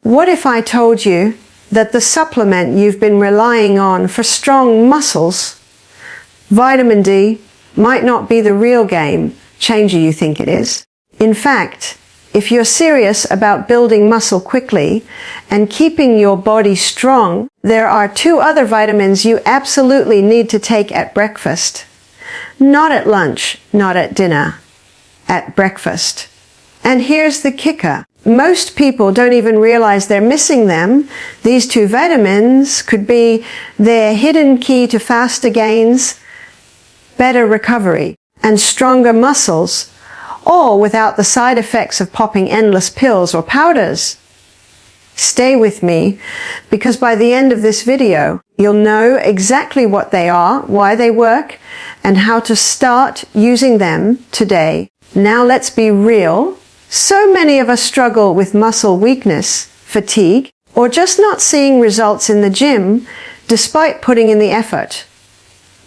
What if I told you that the supplement you've been relying on for strong muscles, vitamin D, might not be the real game changer you think it is? In fact, if you're serious about building muscle quickly and keeping your body strong, there are 2 other vitamins you absolutely need to take at breakfast. Not at lunch, not at dinner, at breakfast. And here's the kicker. Most people don't even realize they're missing them. These 2 vitamins could be their hidden key to faster gains, better recovery, and stronger muscles, all without the side effects of popping endless pills or powders. Stay with me, because by the end of this video, you'll know exactly what they are, why they work, and how to start using them today. Now let's be real. So many of us struggle with muscle weakness, fatigue, or just not seeing results in the gym despite putting in the effort.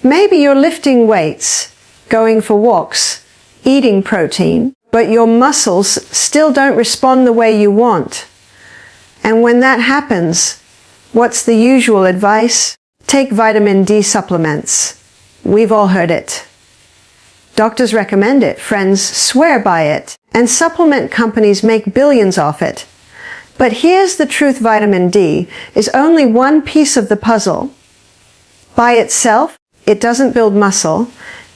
Maybe you're lifting weights, going for walks, eating protein, but your muscles still don't respond the way you want. And when that happens, what's the usual advice? Take vitamin D supplements. We've all heard it. Doctors recommend it, friends swear by it, and supplement companies make billions off it. But here's the truth: vitamin D is only one piece of the puzzle. By itself, it doesn't build muscle.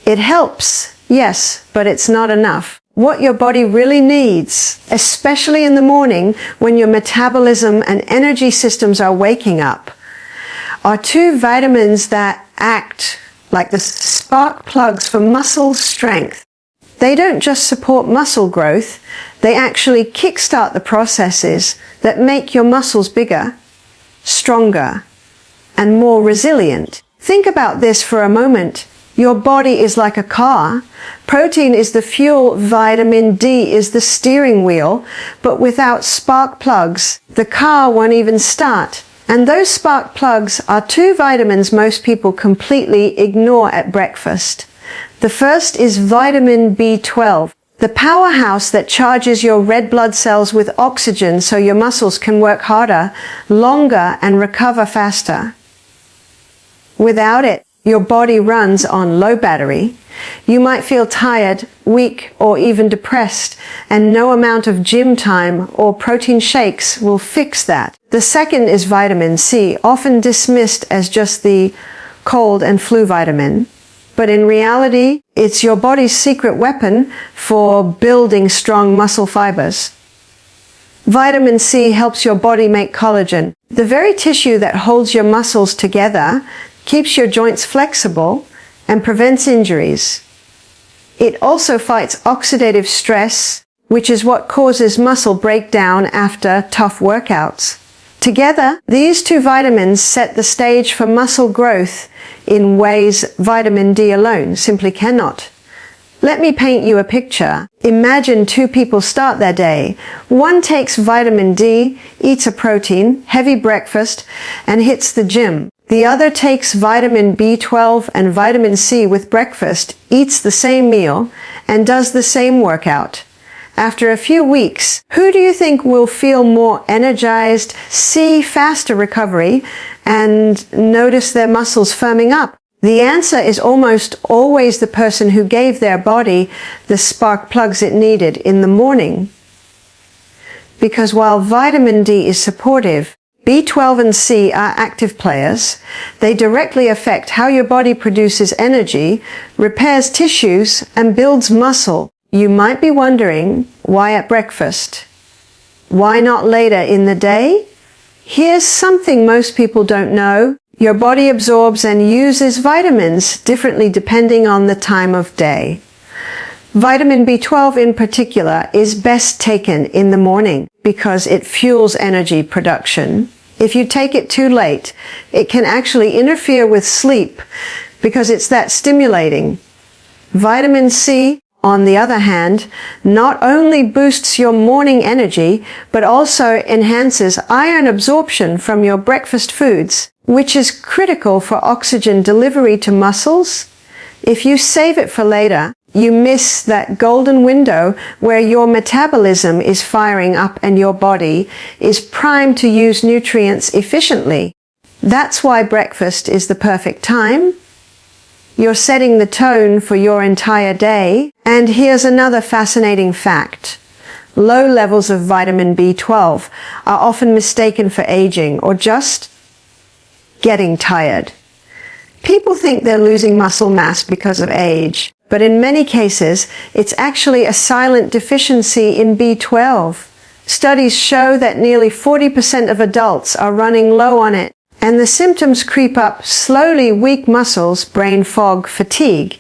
It helps, yes, but it's not enough. What your body really needs, especially in the morning when your metabolism and energy systems are waking up, are 2 vitamins that act like the spark plugs for muscle strength. They don't just support muscle growth, they actually kickstart the processes that make your muscles bigger, stronger, and more resilient. Think about this for a moment. Your body is like a car. Protein is the fuel, vitamin D is the steering wheel, but without spark plugs, the car won't even start. And those spark plugs are 2 vitamins most people completely ignore at breakfast. The first is vitamin B12, the powerhouse that charges your red blood cells with oxygen so your muscles can work harder, longer, and recover faster. Without it, your body runs on low battery. You might feel tired, weak, or even depressed, and no amount of gym time or protein shakes will fix that. The second is vitamin C, often dismissed as just the cold and flu vitamin. But in reality, it's your body's secret weapon for building strong muscle fibers. Vitamin C helps your body make collagen, the very tissue that holds your muscles together, keeps your joints flexible, and prevents injuries. It also fights oxidative stress, which is what causes muscle breakdown after tough workouts. Together, these 2 vitamins set the stage for muscle growth in ways vitamin D alone simply cannot. Let me paint you a picture. Imagine 2 people start their day. One takes vitamin D, eats a protein, heavy breakfast, and hits the gym. The other takes vitamin B12 and vitamin C with breakfast, eats the same meal, and does the same workout. After a few weeks, who do you think will feel more energized, see faster recovery, and notice their muscles firming up? The answer is almost always the person who gave their body the spark plugs it needed in the morning. Because while vitamin D is supportive, B12 and C are active players. They directly affect how your body produces energy, repairs tissues, and builds muscle. You might be wondering, why at breakfast? Why not later in the day? Here's something most people don't know. Your body absorbs and uses vitamins differently depending on the time of day. Vitamin B12 in particular is best taken in the morning because it fuels energy production. If you take it too late, it can actually interfere with sleep because it's that stimulating. Vitamin C, on the other hand, not only boosts your morning energy, but also enhances iron absorption from your breakfast foods, which is critical for oxygen delivery to muscles. If you save it for later, You miss that golden window where your metabolism is firing up and your body is primed to use nutrients efficiently. That's why breakfast is the perfect time. You're setting the tone for your entire day. And here's another fascinating fact. Low levels of vitamin B12 are often mistaken for aging or just getting tired. People think they're losing muscle mass because of age, but in many cases, it's actually a silent deficiency in B12. Studies show that nearly 40% of adults are running low on it, and the symptoms creep up slowly: weak muscles, brain fog, fatigue,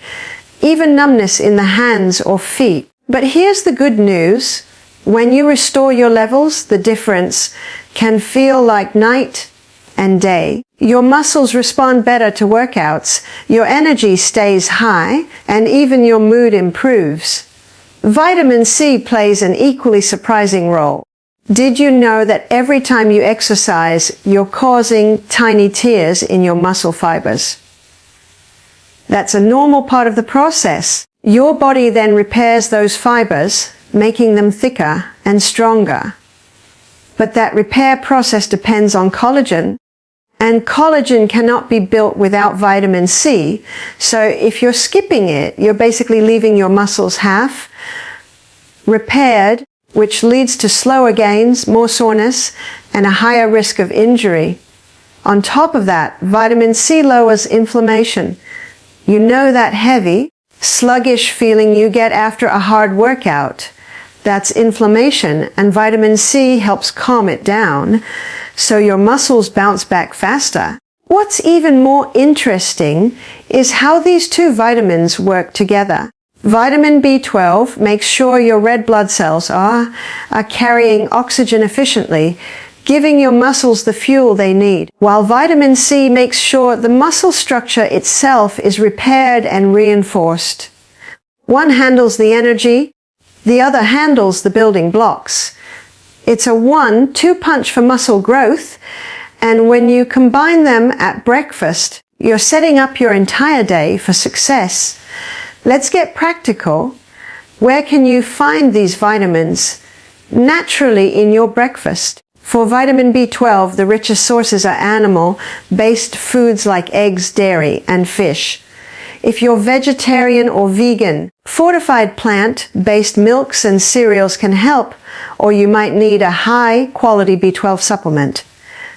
even numbness in the hands or feet. But here's the good news. When you restore your levels, the difference can feel like night and day. Your muscles respond better to workouts, your energy stays high, and even your mood improves. Vitamin C plays an equally surprising role. Did you know that every time you exercise, you're causing tiny tears in your muscle fibers? That's a normal part of the process. Your body then repairs those fibers, making them thicker and stronger. But that repair process depends on collagen, and collagen cannot be built without vitamin C. So if you're skipping it, you're basically leaving your muscles half repaired, which leads to slower gains, more soreness, and a higher risk of injury. On top of that, vitamin C lowers inflammation. You know that heavy, sluggish feeling you get after a hard workout? That's inflammation, and vitamin C helps calm it down, so your muscles bounce back faster. What's even more interesting is how these two vitamins work together. Vitamin B12 makes sure your red blood cells are carrying oxygen efficiently, giving your muscles the fuel they need, while vitamin C makes sure the muscle structure itself is repaired and reinforced. One handles the energy, the other handles the building blocks. It's a 1-2 punch for muscle growth, and when you combine them at breakfast, you're setting up your entire day for success. Let's get practical. Where can you find these vitamins? Naturally in your breakfast. For vitamin B12, the richest sources are animal-based foods like eggs, dairy, and fish. If you're vegetarian or vegan, fortified plant-based milks and cereals can help, or you might need a high-quality B12 supplement.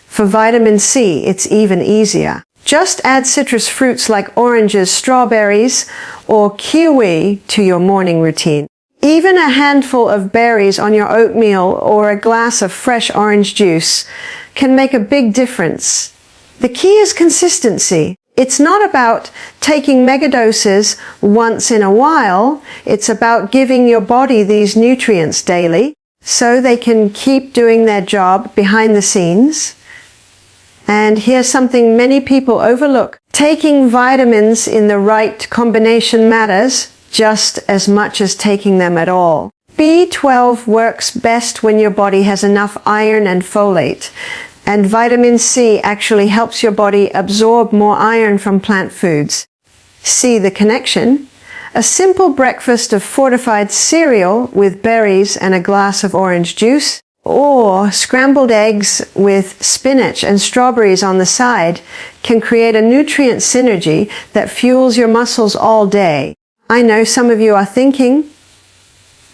For vitamin C, it's even easier. Just add citrus fruits like oranges, strawberries, or kiwi to your morning routine. Even a handful of berries on your oatmeal or a glass of fresh orange juice can make a big difference. The key is consistency. It's not about taking megadoses once in a while. It's about giving your body these nutrients daily so they can keep doing their job behind the scenes. And here's something many people overlook. Taking vitamins in the right combination matters just as much as taking them at all. B12 works best when your body has enough iron and folate. And vitamin C actually helps your body absorb more iron from plant foods. See the connection? A simple breakfast of fortified cereal with berries and a glass of orange juice, or scrambled eggs with spinach and strawberries on the side, can create a nutrient synergy that fuels your muscles all day. I know some of you are thinking,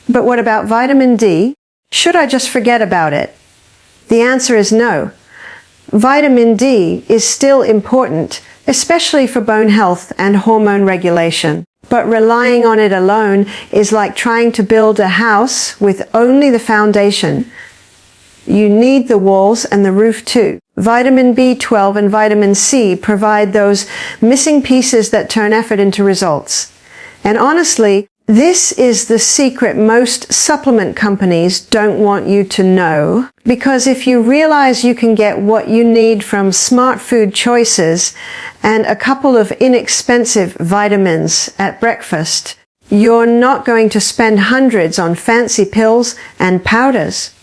but what about vitamin D? Should I just forget about it? The answer is no. Vitamin D is still important, especially for bone health and hormone regulation. But relying on it alone is like trying to build a house with only the foundation. You need the walls and the roof too. Vitamin B12 and vitamin C provide those missing pieces that turn effort into results. And honestly, this is the secret most supplement companies don't want you to know, because if you realize you can get what you need from smart food choices and a couple of inexpensive vitamins at breakfast, you're not going to spend hundreds on fancy pills and powders.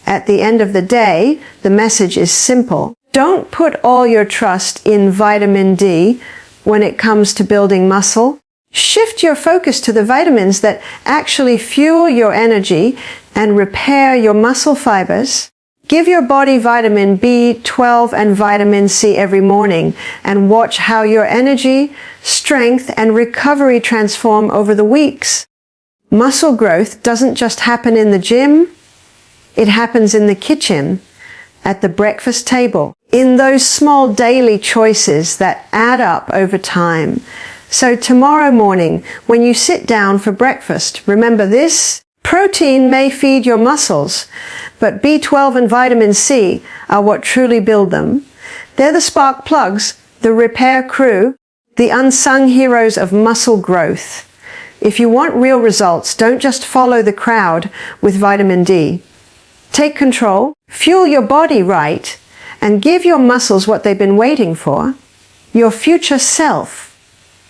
At the end of the day, the message is simple. Don't put all your trust in vitamin D when it comes to building muscle. Shift your focus to the vitamins that actually fuel your energy and repair your muscle fibers. Give your body vitamin B12 and vitamin C every morning and watch how your energy, strength, and recovery transform over the weeks. Muscle growth doesn't just happen in the gym, it happens in the kitchen, at the breakfast table, in those small daily choices that add up over time. So tomorrow morning, when you sit down for breakfast, remember this: protein may feed your muscles, but B12 and vitamin C are what truly build them. They're the spark plugs, the repair crew, the unsung heroes of muscle growth. If you want real results, don't just follow the crowd with vitamin D. Take control, fuel your body right, and give your muscles what they've been waiting for. Your future self,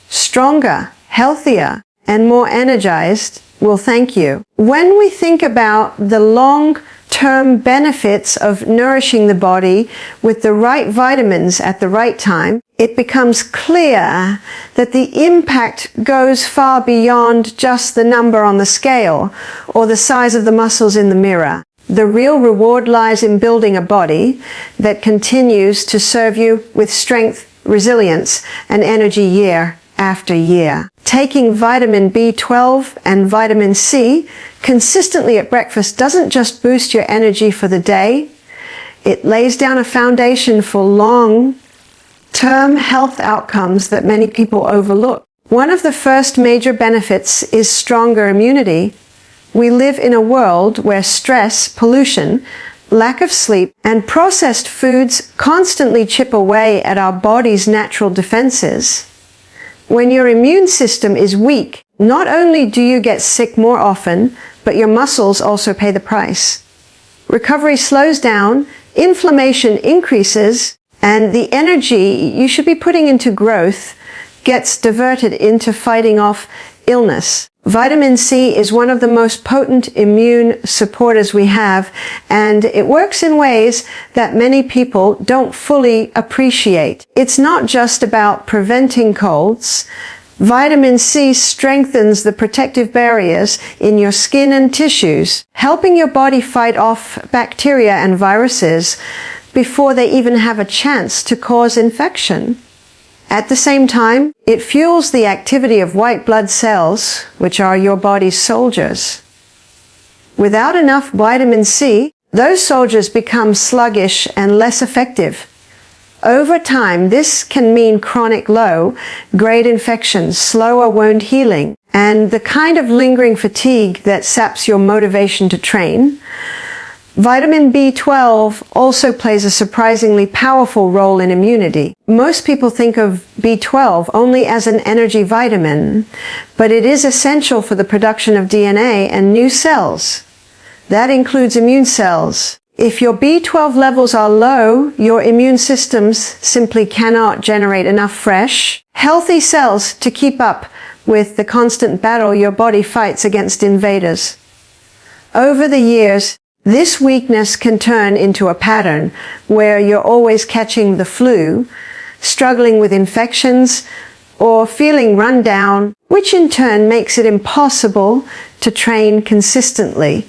stronger, healthier, and more energized, will thank you. When we think about the long-term benefits of nourishing the body with the right vitamins at the right time, it becomes clear that the impact goes far beyond just the number on the scale or the size of the muscles in the mirror. The real reward lies in building a body that continues to serve you with strength, resilience, and energy year after year. Taking vitamin B12 and vitamin C consistently at breakfast doesn't just boost your energy for the day, it lays down a foundation for long-term health outcomes that many people overlook. One of the first major benefits is stronger immunity. We live in a world where stress, pollution, lack of sleep, and processed foods constantly chip away at our body's natural defenses. When your immune system is weak, not only do you get sick more often, but your muscles also pay the price. Recovery slows down, inflammation increases, and the energy you should be putting into growth gets diverted into fighting off illness. Vitamin C is one of the most potent immune supporters we have, and it works in ways that many people don't fully appreciate. It's not just about preventing colds. Vitamin C strengthens the protective barriers in your skin and tissues, helping your body fight off bacteria and viruses before they even have a chance to cause infection. At the same time, it fuels the activity of white blood cells, which are your body's soldiers. Without enough vitamin C, those soldiers become sluggish and less effective. Over time, this can mean chronic low-grade infections, slower wound healing, and the kind of lingering fatigue that saps your motivation to train. Vitamin B12 also plays a surprisingly powerful role in immunity. Most people think of B12 only as an energy vitamin, but it is essential for the production of DNA and new cells. That includes immune cells. If your B12 levels are low, your immune systems simply cannot generate enough fresh, healthy cells to keep up with the constant battle your body fights against invaders. Over the years, this weakness can turn into a pattern where you're always catching the flu, struggling with infections, or feeling run down, which in turn makes it impossible to train consistently.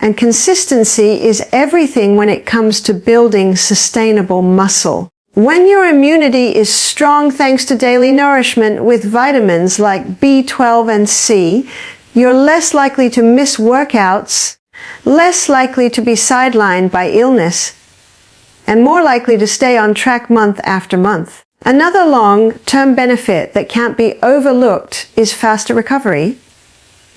And consistency is everything when it comes to building sustainable muscle. When your immunity is strong thanks to daily nourishment with vitamins like B12 and C, you're less likely to miss workouts, less likely to be sidelined by illness, and more likely to stay on track month after month. Another long-term benefit that can't be overlooked is faster recovery.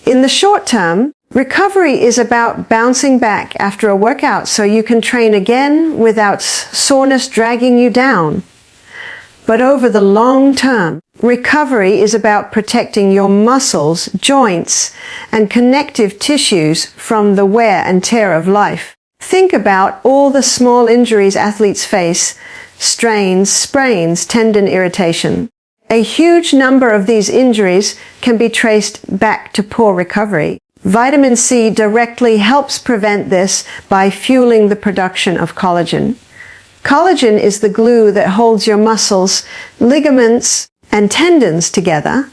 In the short term, recovery is about bouncing back after a workout so you can train again without soreness dragging you down. But over the long term, recovery is about protecting your muscles, joints, and connective tissues from the wear and tear of life. Think about all the small injuries athletes face: strains, sprains, tendon irritation. A huge number of these injuries can be traced back to poor recovery. Vitamin C directly helps prevent this by fueling the production of collagen. Collagen is the glue that holds your muscles, ligaments, and tendons together.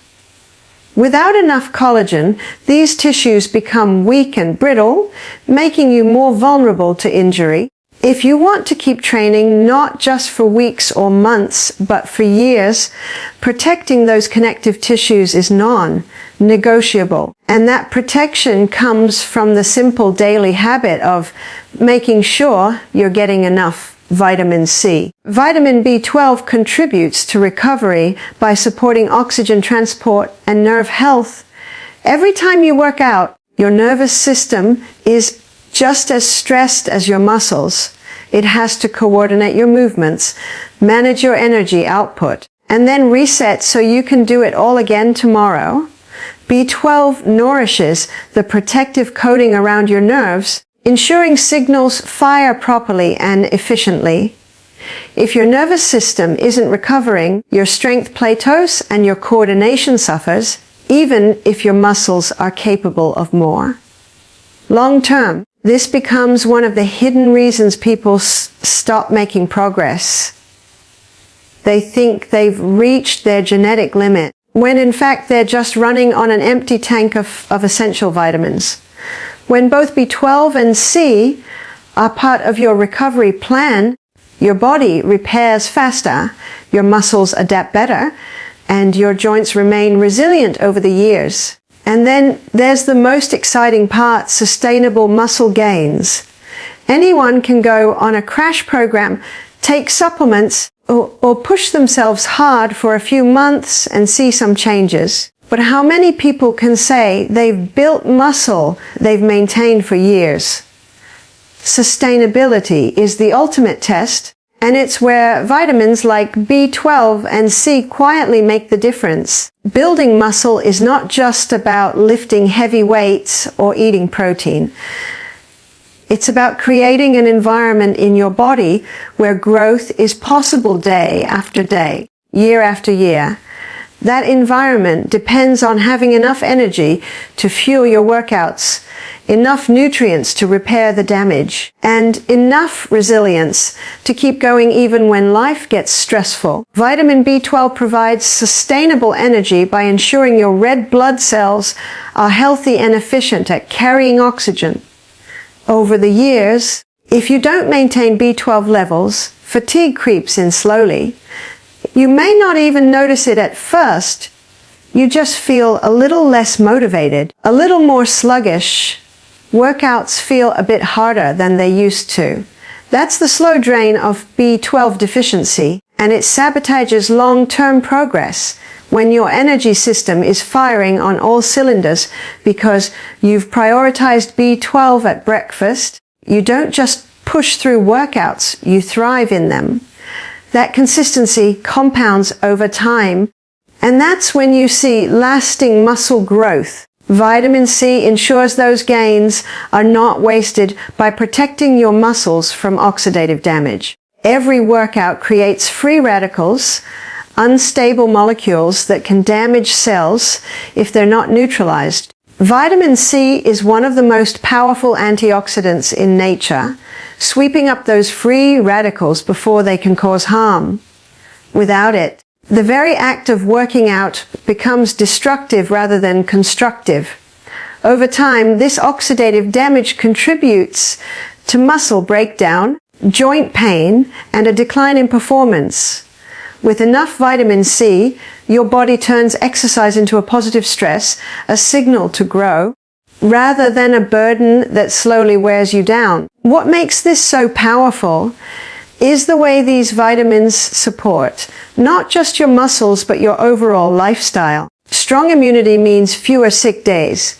Without enough collagen, these tissues become weak and brittle, making you more vulnerable to injury. If you want to keep training not just for weeks or months, but for years, protecting those connective tissues is non-negotiable. And that protection comes from the simple daily habit of making sure you're getting enough vitamin C. Vitamin B12 contributes to recovery by supporting oxygen transport and nerve health. Every time you work out, your nervous system is just as stressed as your muscles. It has to coordinate your movements, manage your energy output, and then reset so you can do it all again tomorrow. B12 nourishes the protective coating around your nerves, ensuring signals fire properly and efficiently. If your nervous system isn't recovering, your strength plateaus and your coordination suffers, even if your muscles are capable of more. Long term, this becomes one of the hidden reasons people stop making progress. They think they've reached their genetic limit, when in fact they're just running on an empty tank of essential vitamins. When both B12 and C are part of your recovery plan, your body repairs faster, your muscles adapt better, and your joints remain resilient over the years. And then there's the most exciting part, sustainable muscle gains. Anyone can go on a crash program, take supplements, or push themselves hard for a few months and see some changes. But how many people can say they've built muscle they've maintained for years? Sustainability is the ultimate test, and it's where vitamins like B12 and C quietly make the difference. Building muscle is not just about lifting heavy weights or eating protein. It's about creating an environment in your body where growth is possible day after day, year after year. That environment depends on having enough energy to fuel your workouts, enough nutrients to repair the damage, and enough resilience to keep going even when life gets stressful. Vitamin B12 provides sustainable energy by ensuring your red blood cells are healthy and efficient at carrying oxygen. Over the years, if you don't maintain B12 levels, fatigue creeps in slowly. You may not even notice it at first. You just feel a little less motivated, a little more sluggish. Workouts feel a bit harder than they used to. That's the slow drain of B12 deficiency, and it sabotages long-term progress when your energy system is firing on all cylinders because you've prioritized B12 at breakfast. You don't just push through workouts, you thrive in them. That consistency compounds over time, and that's when you see lasting muscle growth. Vitamin C ensures those gains are not wasted by protecting your muscles from oxidative damage. Every workout creates free radicals, unstable molecules that can damage cells if they're not neutralized. Vitamin C is one of the most powerful antioxidants in nature, sweeping up those free radicals before they can cause harm. Without it, the very act of working out becomes destructive rather than constructive. Over time, this oxidative damage contributes to muscle breakdown, joint pain, and a decline in performance. With enough vitamin C, your body turns exercise into a positive stress, a signal to grow, rather than a burden that slowly wears you down. What makes this so powerful is the way these vitamins support not just your muscles but your overall lifestyle. Strong immunity means fewer sick days.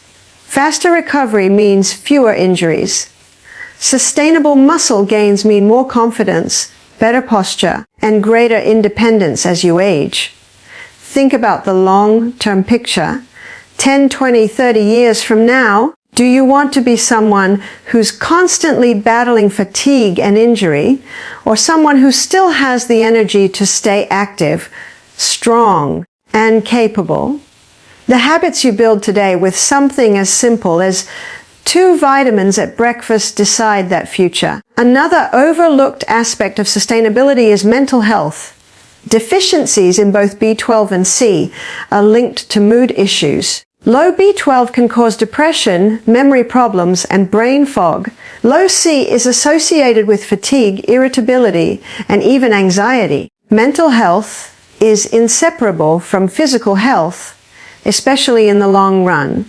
Faster recovery means fewer injuries. Sustainable muscle gains mean more confidence, better posture, and greater independence as you age. Think about the long-term picture. 10, 20, 30 years from now, do you want to be someone who's constantly battling fatigue and injury, or someone who still has the energy to stay active, strong, and capable? The habits you build today with something as simple as 2 vitamins at breakfast decide that future. Another overlooked aspect of sustainability is mental health. Deficiencies in both B12 and C are linked to mood issues. Low B12 can cause depression, memory problems, and brain fog. Low C is associated with fatigue, irritability, and even anxiety. Mental health is inseparable from physical health, especially in the long run.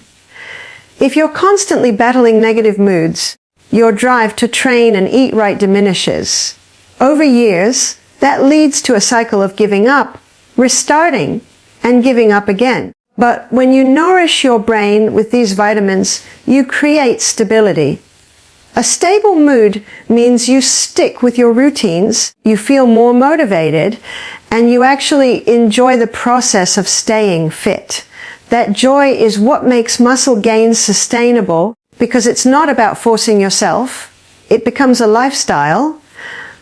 If you're constantly battling negative moods, your drive to train and eat right diminishes. Over years, that leads to a cycle of giving up, restarting, and giving up again. But when you nourish your brain with these vitamins, you create stability. A stable mood means you stick with your routines, you feel more motivated, and you actually enjoy the process of staying fit. That joy is what makes muscle gains sustainable, because it's not about forcing yourself. It becomes a lifestyle.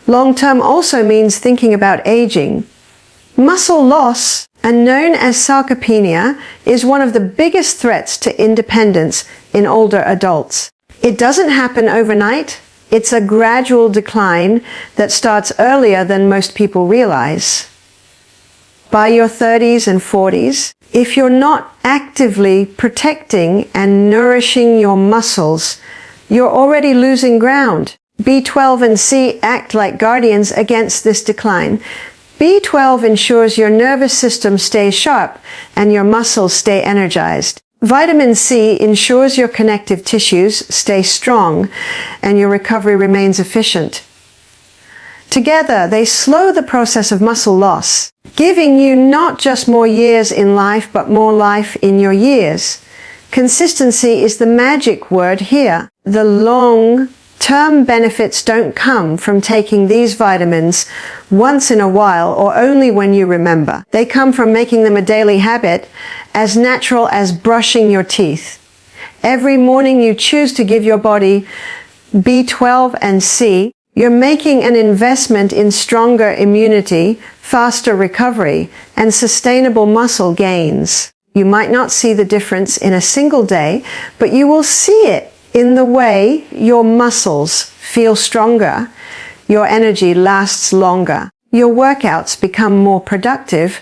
Long-term also means thinking about aging. Muscle loss, and known as sarcopenia, is one of the biggest threats to independence in older adults. It doesn't happen overnight. It's a gradual decline that starts earlier than most people realize. By your 30s and 40s, if you're not actively protecting and nourishing your muscles, you're already losing ground. B12 and C act like guardians against this decline. B12 ensures your nervous system stays sharp and your muscles stay energized. Vitamin C ensures your connective tissues stay strong and your recovery remains efficient. Together, they slow the process of muscle loss, giving you not just more years in life, but more life in your years. Consistency is the magic word here. The long-term benefits don't come from taking these vitamins once in a while or only when you remember. They come from making them a daily habit, as natural as brushing your teeth. Every morning you choose to give your body B12 and C, you're making an investment in stronger immunity, faster recovery, and sustainable muscle gains. You might not see the difference in a single day, but you will see it in the way your muscles feel stronger, your energy lasts longer, your workouts become more productive,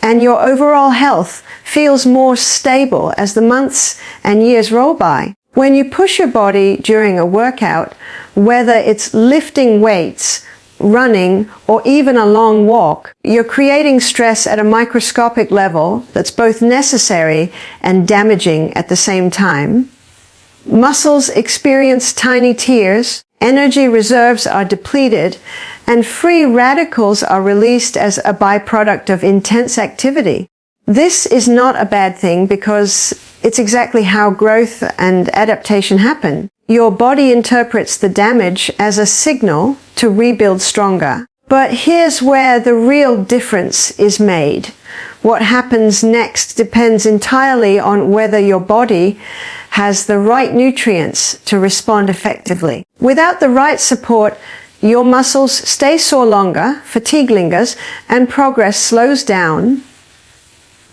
and your overall health feels more stable as the months and years roll by. When you push your body during a workout, whether it's lifting weights, running, or even a long walk, you're creating stress at a microscopic level that's both necessary and damaging at the same time. Muscles experience tiny tears, energy reserves are depleted, and free radicals are released as a byproduct of intense activity. This is not a bad thing because it's exactly how growth and adaptation happen. Your body interprets the damage as a signal to rebuild stronger. But here's where the real difference is made. What happens next depends entirely on whether your body has the right nutrients to respond effectively. Without the right support, your muscles stay sore longer, fatigue lingers, and progress slows down.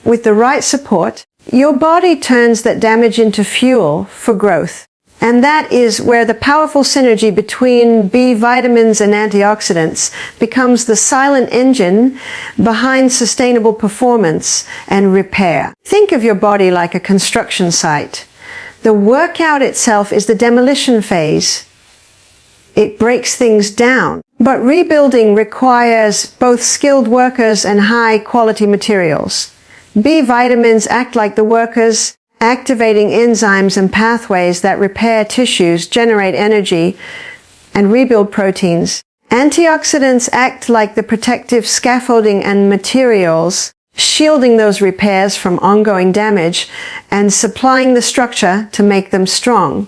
With the right support, your body turns that damage into fuel for growth. And that is where the powerful synergy between B vitamins and antioxidants becomes the silent engine behind sustainable performance and repair. Think of your body like a construction site. The workout itself is the demolition phase. It breaks things down. But rebuilding requires both skilled workers and high-quality materials. B vitamins act like the workers, activating enzymes and pathways that repair tissues, generate energy, and rebuild proteins. Antioxidants act like the protective scaffolding and materials, shielding those repairs from ongoing damage and supplying the structure to make them strong.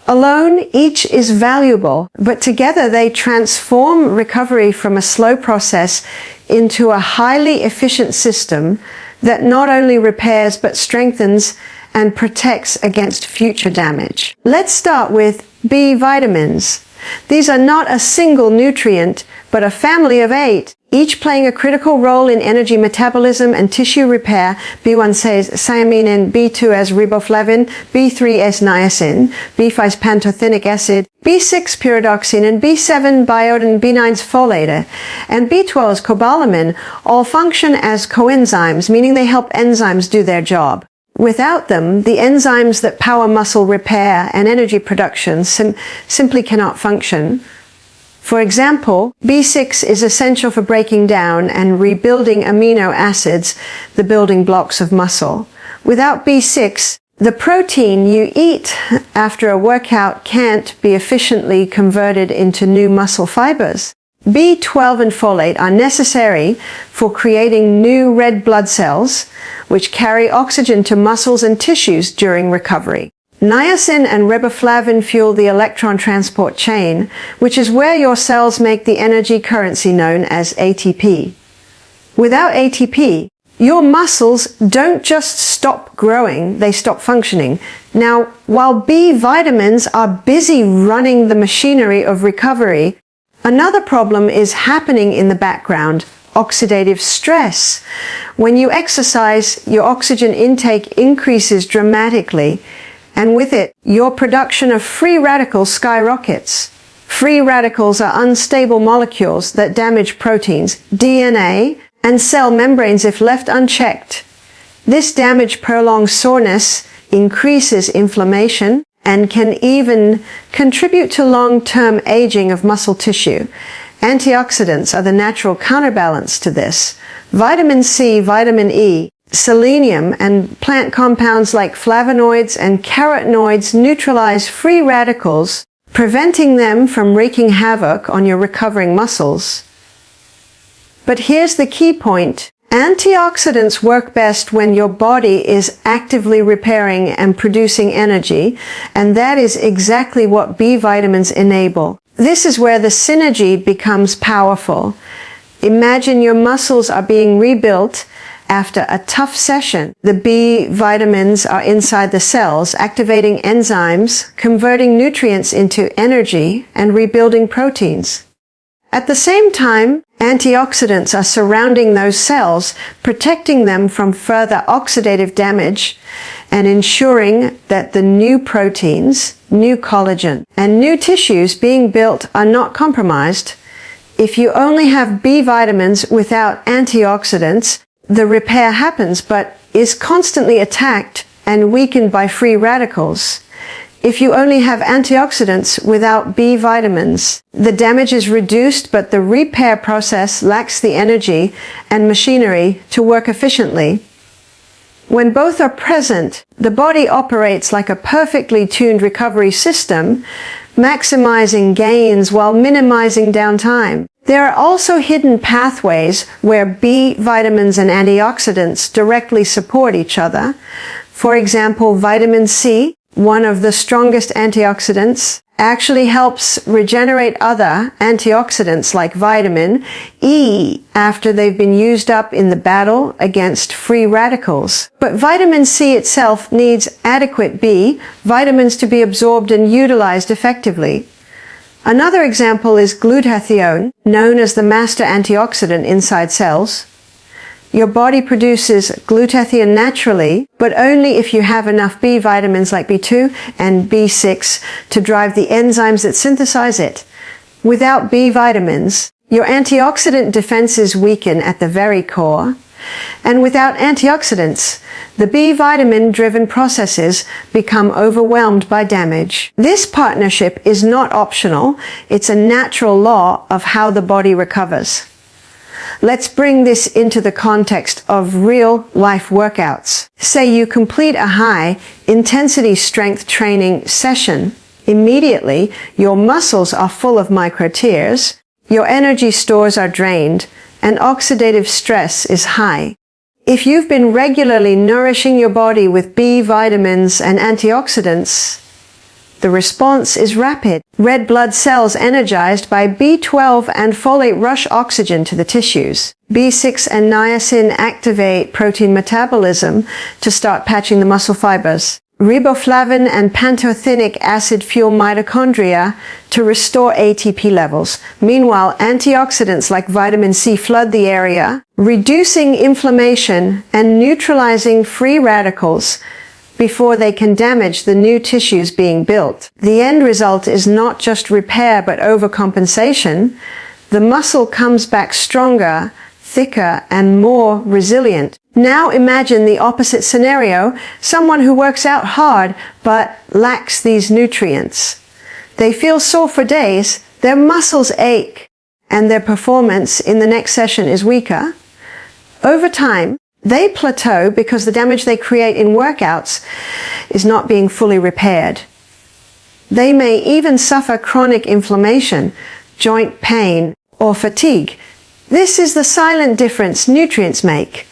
Alone, each is valuable, but together they transform recovery from a slow process into a highly efficient system that not only repairs but strengthens and protects against future damage. Let's start with B vitamins. These are not a single nutrient, but a family of 8, each playing a critical role in energy metabolism and tissue repair. B1 says thiamine, B2 as riboflavin, B3 as niacin, B5 is pantothenic acid, B6 pyridoxine, and B7 biodin, B9 is folate, and B12 is cobalamin, all function as coenzymes, meaning they help enzymes do their job. Without them, the enzymes that power muscle repair and energy production simply cannot function. For example, B6 is essential for breaking down and rebuilding amino acids, the building blocks of muscle. Without B6, the protein you eat after a workout can't be efficiently converted into new muscle fibers. B12 and folate are necessary for creating new red blood cells, which carry oxygen to muscles and tissues during recovery. Niacin and riboflavin fuel the electron transport chain, which is where your cells make the energy currency known as ATP. Without ATP, your muscles don't just stop growing, they stop functioning. Now, while B vitamins are busy running the machinery of recovery, another problem is happening in the background: oxidative stress. When you exercise, your oxygen intake increases dramatically, and with it, your production of free radicals skyrockets. Free radicals are unstable molecules that damage proteins, DNA, and cell membranes if left unchecked. This damage prolongs soreness, increases inflammation, and can even contribute to long-term aging of muscle tissue. Antioxidants are the natural counterbalance to this. Vitamin C, vitamin E, selenium, and plant compounds like flavonoids and carotenoids neutralize free radicals, preventing them from wreaking havoc on your recovering muscles. But here's the key point. Antioxidants work best when your body is actively repairing and producing energy, and that is exactly what B vitamins enable. This is where the synergy becomes powerful. Imagine your muscles are being rebuilt after a tough session. The B vitamins are inside the cells, activating enzymes, converting nutrients into energy, and rebuilding proteins. At the same time, antioxidants are surrounding those cells, protecting them from further oxidative damage and ensuring that the new proteins, new collagen, and new tissues being built are not compromised. If you only have B vitamins without antioxidants, the repair happens but is constantly attacked and weakened by free radicals. If you only have antioxidants without B vitamins, the damage is reduced, but the repair process lacks the energy and machinery to work efficiently. When both are present, the body operates like a perfectly tuned recovery system, maximizing gains while minimizing downtime. There are also hidden pathways where B vitamins and antioxidants directly support each other. For example, vitamin C, one of the strongest antioxidants, actually helps regenerate other antioxidants like vitamin E after they've been used up in the battle against free radicals. But vitamin C itself needs adequate B vitamins to be absorbed and utilized effectively. Another example is glutathione, known as the master antioxidant inside cells. Your body produces glutathione naturally, but only if you have enough B vitamins like B2 and B6 to drive the enzymes that synthesize it. Without B vitamins, your antioxidant defenses weaken at the very core. And without antioxidants, the B vitamin-driven processes become overwhelmed by damage. This partnership is not optional. It's a natural law of how the body recovers. Let's bring this into the context of real-life workouts. Say you complete a high-intensity strength training session. Immediately, your muscles are full of micro tears, your energy stores are drained, and oxidative stress is high. If you've been regularly nourishing your body with B vitamins and antioxidants, the response is rapid. Red blood cells energized by B12 and folate rush oxygen to the tissues. B6 and niacin activate protein metabolism to start patching the muscle fibers. Riboflavin and pantothenic acid fuel mitochondria to restore ATP levels. Meanwhile, antioxidants like vitamin C flood the area, reducing inflammation and neutralizing free radicals before they can damage the new tissues being built. The end result is not just repair but overcompensation. The muscle comes back stronger, thicker, and more resilient. Now imagine the opposite scenario, someone who works out hard but lacks these nutrients. They feel sore for days, their muscles ache, and their performance in the next session is weaker. Over time, they plateau because the damage they create in workouts is not being fully repaired. They may even suffer chronic inflammation, joint pain, or fatigue. This is the silent difference nutrients make.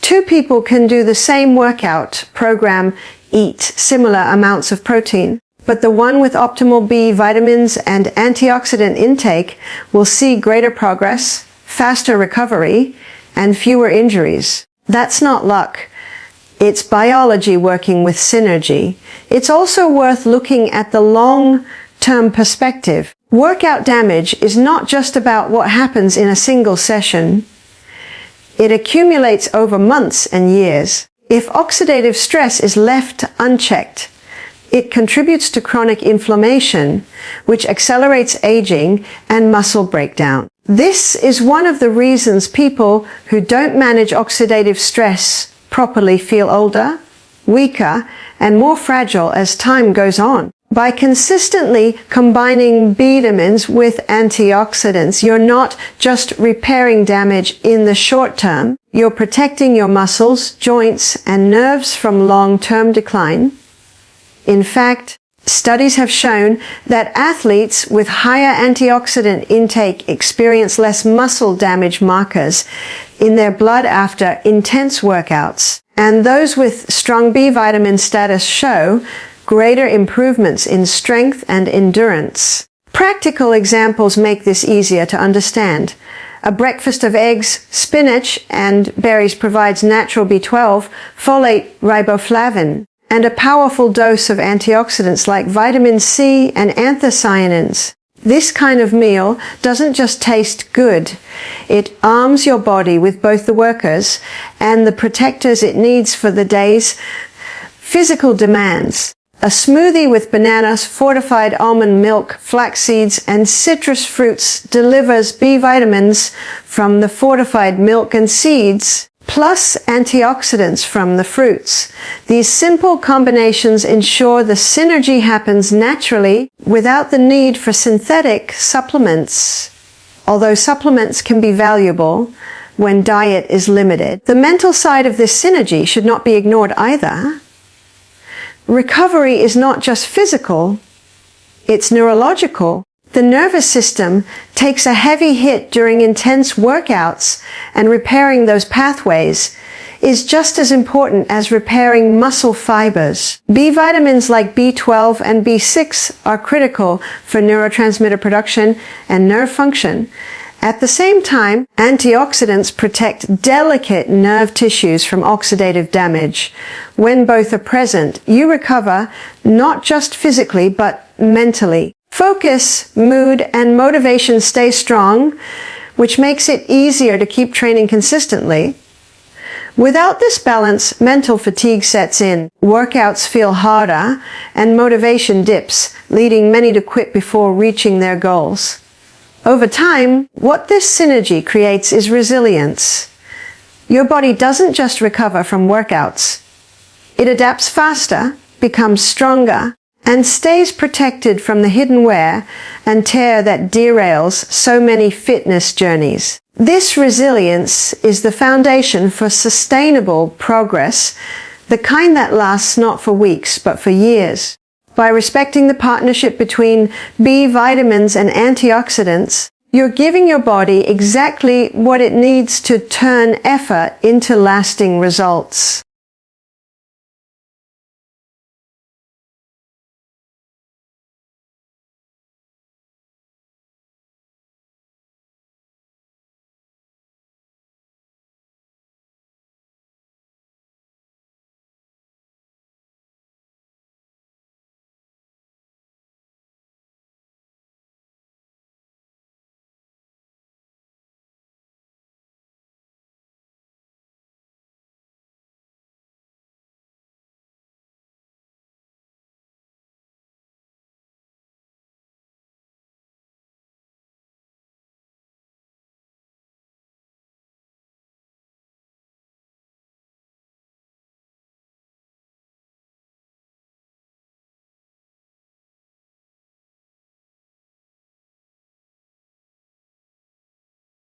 Two people can do the same workout program, eat similar amounts of protein, but the one with optimal B vitamins and antioxidant intake will see greater progress, faster recovery, and fewer injuries. That's not luck. It's biology working with synergy. It's also worth looking at the long-term perspective. Workout damage is not just about what happens in a single session. It accumulates over months and years. If oxidative stress is left unchecked, it contributes to chronic inflammation, which accelerates aging and muscle breakdown. This is one of the reasons people who don't manage oxidative stress properly feel older, weaker, and more fragile as time goes on. By consistently combining B vitamins with antioxidants, you're not just repairing damage in the short term, you're protecting your muscles, joints, and nerves from long-term decline. In fact, studies have shown that athletes with higher antioxidant intake experience less muscle damage markers in their blood after intense workouts, and those with strong B vitamin status show greater improvements in strength and endurance. Practical examples make this easier to understand. A breakfast of eggs, spinach, and berries provides natural B12, folate, riboflavin, and a powerful dose of antioxidants like vitamin C and anthocyanins. This kind of meal doesn't just taste good. It arms your body with both the workers and the protectors it needs for the day's physical demands. A smoothie with bananas, fortified almond milk, flax seeds, and citrus fruits delivers B vitamins from the fortified milk and seeds, plus antioxidants from the fruits. These simple combinations ensure the synergy happens naturally without the need for synthetic supplements. Although supplements can be valuable when diet is limited, the mental side of this synergy should not be ignored either. Recovery is not just physical, it's neurological. The nervous system takes a heavy hit during intense workouts, and repairing those pathways is just as important as repairing muscle fibers. B vitamins like B12 and B6 are critical for neurotransmitter production and nerve function. At the same time, antioxidants protect delicate nerve tissues from oxidative damage. When both are present, you recover not just physically but mentally. Focus, mood, and motivation stay strong, which makes it easier to keep training consistently. Without this balance, mental fatigue sets in, workouts feel harder, and motivation dips, leading many to quit before reaching their goals. Over time, what this synergy creates is resilience. Your body doesn't just recover from workouts. It adapts faster, becomes stronger, and stays protected from the hidden wear and tear that derails so many fitness journeys. This resilience is the foundation for sustainable progress, the kind that lasts not for weeks but for years. By respecting the partnership between B vitamins and antioxidants, you're giving your body exactly what it needs to turn effort into lasting results.